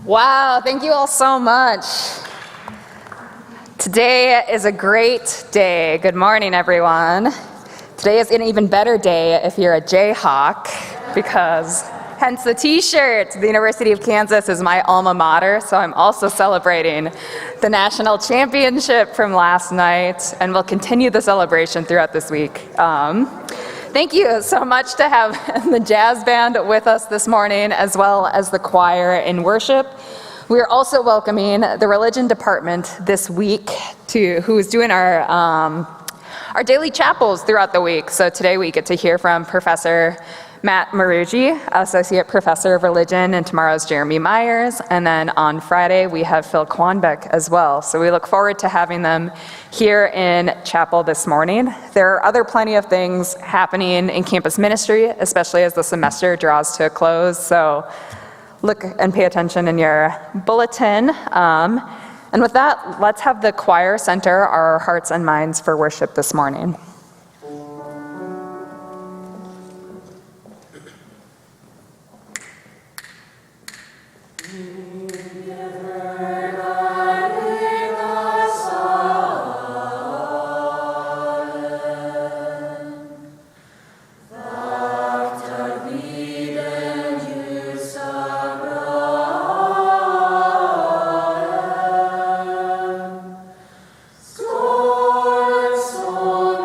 Wow, thank you all so much. Today is a great day. Good morning, everyone. Today is an even better day if you're a Jayhawk, because hence the t-shirt. The University of Kansas is my alma mater, so I'm also celebrating the national championship from last night, and we'll continue the celebration throughout this week. Thank you so much to have the jazz band with us this morning, as well as the choir in worship. We are also welcoming the religion department this week, who is doing our daily chapels throughout the week. So today we get to hear from Professor Matt Maruggi, Associate Professor of Religion, and tomorrow's Jeremy Myers. And then on Friday, we have Phil Kwanbeck as well. So we look forward to having them here in chapel this morning. There are other plenty of things happening in campus ministry, especially as the semester draws to a close. So look and pay attention in your bulletin. And with that, let's have the choir center our hearts and minds for worship this morning. Soul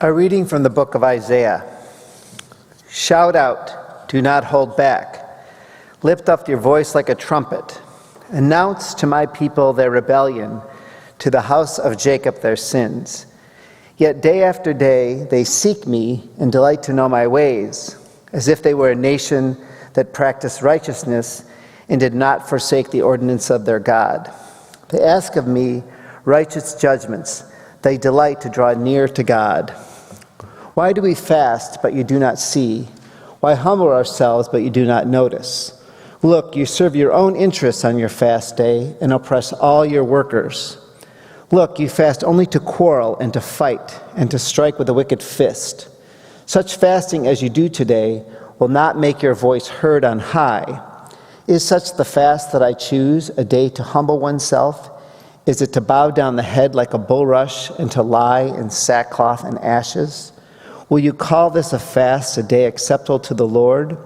A reading from the book of Isaiah. Shout out, do not hold back. Lift up your voice like a trumpet. Announce to my people their rebellion, to the house of Jacob their sins. Yet day after day they seek me and delight to know my ways, as if they were a nation that practiced righteousness and did not forsake the ordinance of their God. They ask of me righteous judgments. They delight to draw near to God. Why do we fast, but you do not see? Why humble ourselves, but you do not notice? Look, you serve your own interests on your fast day and oppress all your workers. Look, you fast only to quarrel and to fight and to strike with a wicked fist. Such fasting as you do today will not make your voice heard on high. Is such the fast that I choose, a day to humble oneself? Is it to bow down the head like a bulrush and to lie in sackcloth and ashes? Will you call this a fast, a day acceptable to the Lord?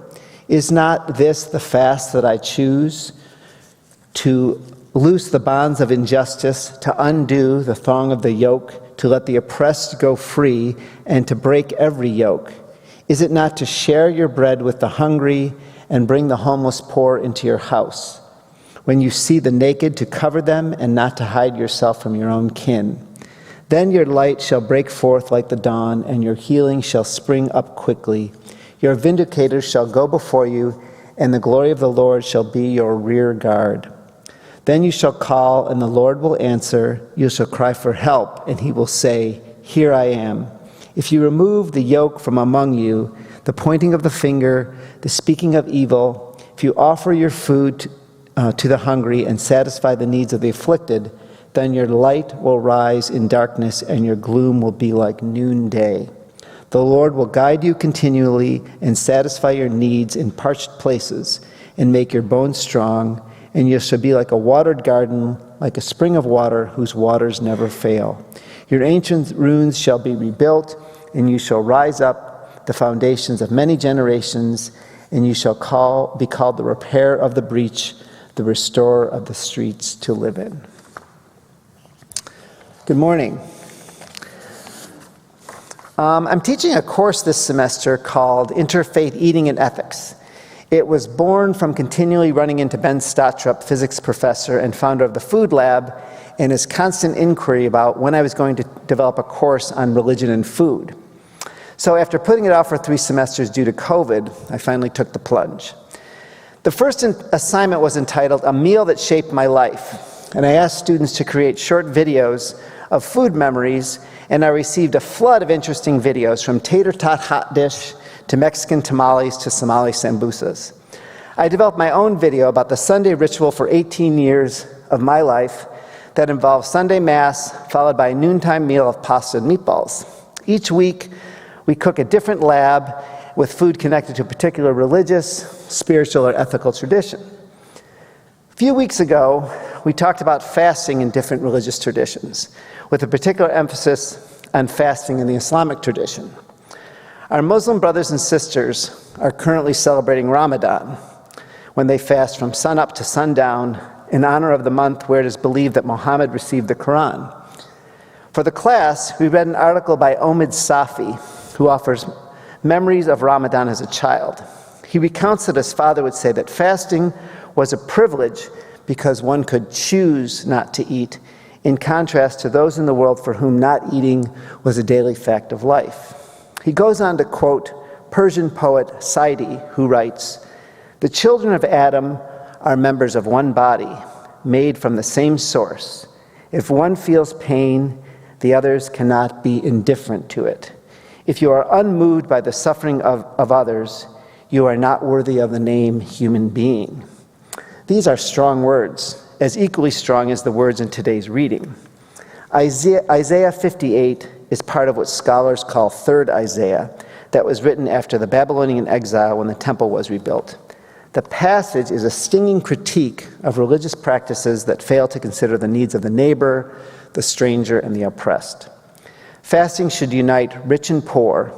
Is not this the fast that I choose? To loose the bonds of injustice, to undo the thong of the yoke, to let the oppressed go free, and to break every yoke? Is it not to share your bread with the hungry and bring the homeless poor into your house? When you see the naked, to cover them and not to hide yourself from your own kin. Then your light shall break forth like the dawn, and your healing shall spring up quickly. Your vindicators shall go before you, and the glory of the Lord shall be your rear guard. Then you shall call, and the Lord will answer. You shall cry for help, and he will say, Here I am. If you remove the yoke from among you, the pointing of the finger, the speaking of evil, if you offer your food to the hungry and satisfy the needs of the afflicted, then your light will rise in darkness and your gloom will be like noonday. The Lord will guide you continually and satisfy your needs in parched places and make your bones strong, and you shall be like a watered garden, like a spring of water whose waters never fail. Your ancient ruins shall be rebuilt, and you shall rise up the foundations of many generations, and you shall be called the repairer of the breach, the restorer of the streets to live in. Good morning. I'm teaching a course this semester called Interfaith Eating and Ethics. It was born from continually running into Ben Stotrup, physics professor and founder of the Food Lab, and his constant inquiry about when I was going to develop a course on religion and food. So after putting it off for 3 semesters due to COVID, I finally took the plunge. The first assignment was entitled A Meal That Shaped My Life, and I asked students to create short videos of food memories, and I received a flood of interesting videos from tater tot hot dish to Mexican tamales to Somali sambusas. I developed my own video about the Sunday ritual for 18 years of my life that involves Sunday Mass followed by a noontime meal of pasta and meatballs. Each week, we cook a different lab with food connected to a particular religious, spiritual, or ethical tradition. A few weeks ago, we talked about fasting in different religious traditions, with a particular emphasis on fasting in the Islamic tradition. Our Muslim brothers and sisters are currently celebrating Ramadan, when they fast from sunup to sundown in honor of the month where it is believed that Muhammad received the Quran. For the class, we read an article by Omid Safi, who offers memories of Ramadan as a child. He recounts that his father would say that fasting was a privilege because one could choose not to eat, in contrast to those in the world for whom not eating was a daily fact of life. He goes on to quote Persian poet Saidi, who writes, "The children of Adam are members of one body, made from the same source. If one feels pain, the others cannot be indifferent to it. If you are unmoved by the suffering of others, you are not worthy of the name human being." These are strong words, as equally strong as the words in today's reading. Isaiah 58 is part of what scholars call Third Isaiah, that was written after the Babylonian exile when the temple was rebuilt. The passage is a stinging critique of religious practices that fail to consider the needs of the neighbor, the stranger, and the oppressed. Fasting should unite rich and poor,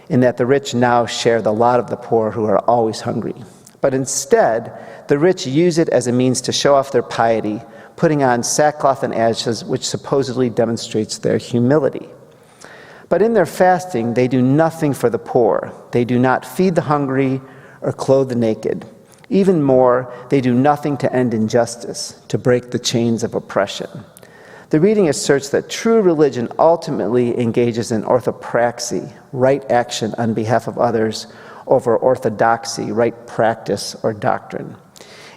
in that the rich now share the lot of the poor who are always hungry. But instead, the rich use it as a means to show off their piety, putting on sackcloth and ashes, which supposedly demonstrates their humility. But in their fasting, they do nothing for the poor. They do not feed the hungry or clothe the naked. Even more, they do nothing to end injustice, to break the chains of oppression. The reading asserts that true religion ultimately engages in orthopraxy, right action on behalf of others, over orthodoxy, right practice or doctrine.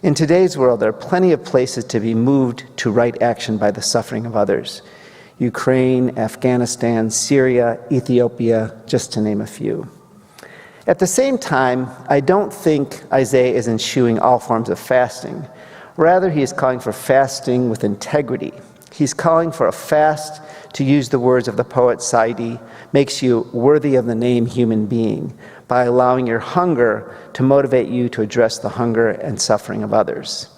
In today's world, there are plenty of places to be moved to right action by the suffering of others. Ukraine, Afghanistan, Syria, Ethiopia, just to name a few. At the same time, I don't think Isaiah is eschewing all forms of fasting. Rather, he is calling for fasting with integrity. He's calling for a fast, to use the words of the poet Saidi, makes you worthy of the name human being, by allowing your hunger to motivate you to address the hunger and suffering of others.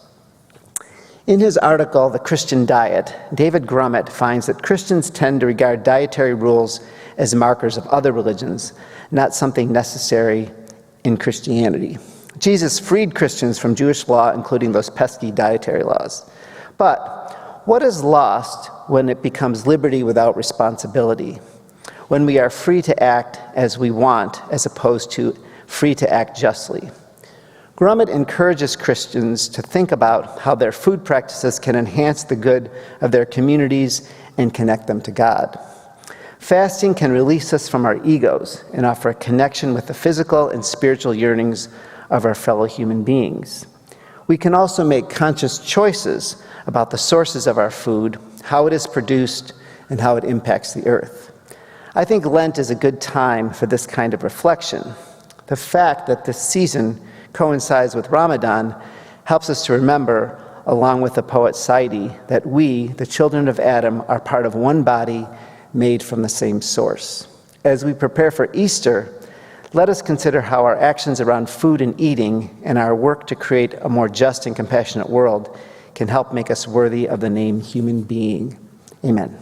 In his article, The Christian Diet, David Grummett finds that Christians tend to regard dietary rules as markers of other religions, not something necessary in Christianity. Jesus freed Christians from Jewish law, including those pesky dietary laws. But what is lost when it becomes liberty without responsibility? When we are free to act as we want, as opposed to free to act justly? Grummett encourages Christians to think about how their food practices can enhance the good of their communities and connect them to God. Fasting can release us from our egos and offer a connection with the physical and spiritual yearnings of our fellow human beings. We can also make conscious choices about the sources of our food, how it is produced, and how it impacts the earth. I think Lent is a good time for this kind of reflection. The fact that this season coincides with Ramadan helps us to remember, along with the poet Saidi, that we, the children of Adam, are part of one body made from the same source. As we prepare for Easter, let us consider how our actions around food and eating and our work to create a more just and compassionate world can help make us worthy of the name human being. Amen.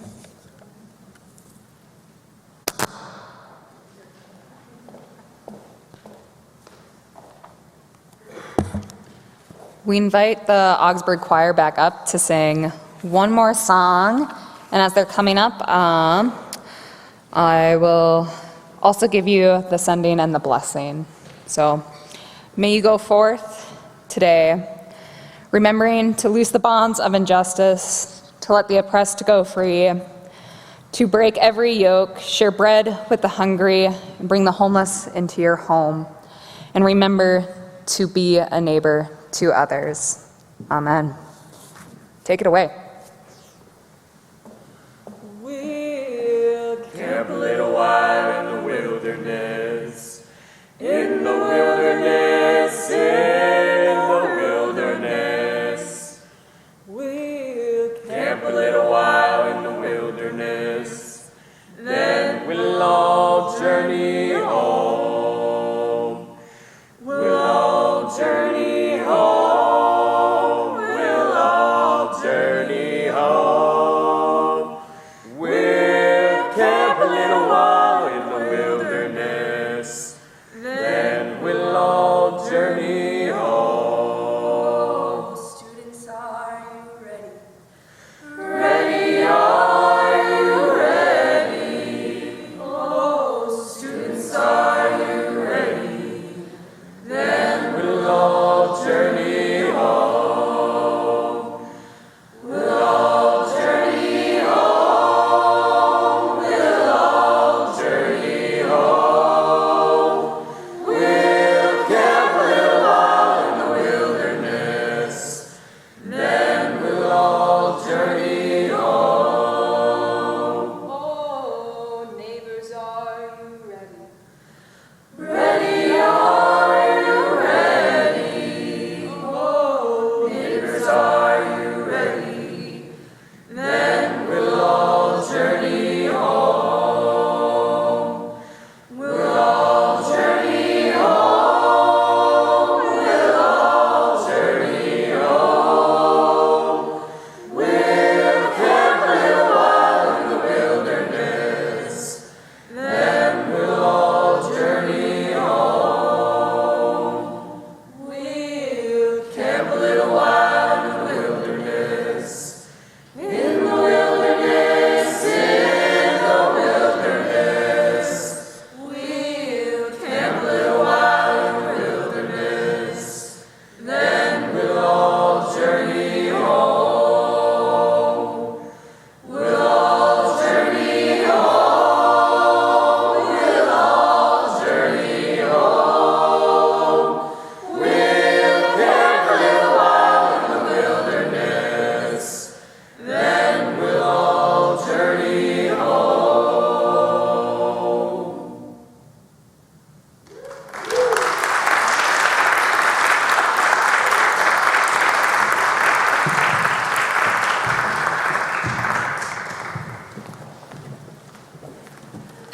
We invite the Augsburg Choir back up to sing one more song. And as they're coming up, I will also give you the sending and the blessing. So may you go forth today, remembering to loose the bonds of injustice, to let the oppressed go free, to break every yoke, share bread with the hungry, and bring the homeless into your home. And remember to be a neighbor to others. Amen. Take it away. We'll camp a little while in the wilderness, in the wilderness, in the wilderness. We'll camp a little while in the wilderness, then we'll all journey home. We'll all journey home. We'll all journey home. We'll camp a little while in the wilderness, then we'll all journey home. Students, are you ready? Ready, are you ready? Oh, students, are you ready? Then we'll all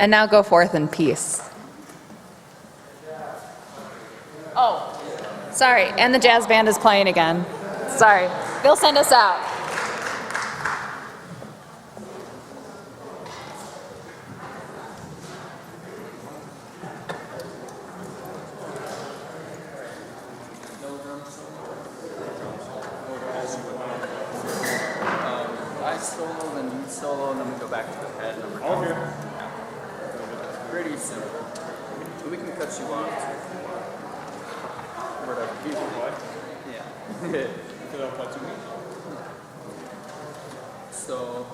And now go forth in peace. Oh, sorry, and the jazz band is playing again. Sorry, they'll send us out. I solo, then you solo, and then we go back to the head number two. Okay. Yeah. Pretty simple. So we can cut you off. Whatever. What? Yeah. So they'll cut to me? So.